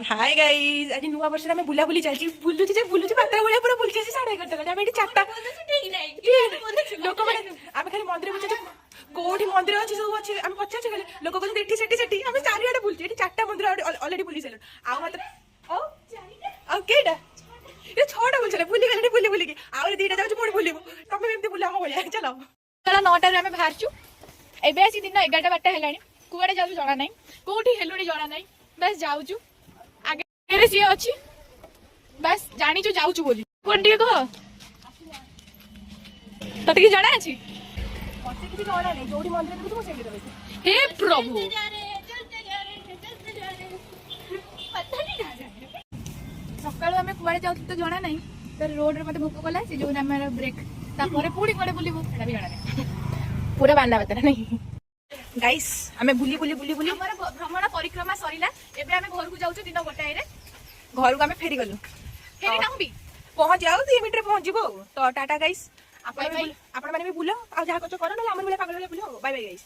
Hi guys आज नुआ वर्ष में बुला बुली चलची बुलुची जे बुलुची पात्र भलिया पूरा बुलची 11:30 हम एठी चारटा ठीक नाही लोक माने आमे खाली मंदिर बुझे कोठी मंदिर अछि सब अछि हम पछा छै खाली लोक कहन एठी सेठी हम चारियाडे बुलची एठी चारटा मंदिर ऑलरेडी बुली सेलन आ मात्र ओ केडा ये छोटा बुलचले बुली गले बुली के आउर दीटा जाउ पुणी बुलिबो तमे एमती बुला हम बलिया चलो चला 9टा रे हम बाहरचु एबे आसी दिन 11:12 हेलानी कुआडे जाउ जणा नाही कोठी हेलुनी जणा नाही बस जाउचु आगे सी अच्छी बस जानी जाऊचु बोली कोन टी कह तते की जाना अछि मते किछि जणा नै जोडी मंदिर देखु सेठी रहै हे प्रभु सकाळु हमें कुआडे जाउ तो जणा नाही तर रोड रे मते भूख कला से जो हमर ब्रेक ता परे पूरी कोडे बुलिबो एटा भी जणा नाही पूरा बांधा बता नहीं गाइस हमें बुली बुली बुली बुली हमर भ्रमण परिक्रमा सरिला एबे हमें घर को जाउछु दिन गोटाए रे घर को हमें फेरी गलु फेरी ना भी पहुंच जाओ 2 मिनिट रे पहुंच जिवो तो टाटा गाइस Bye bye. आपण माने भी बुलो आ जहा कुछ करो ना हमर बोले पागल बोले बुलो बाय बाय गाइस।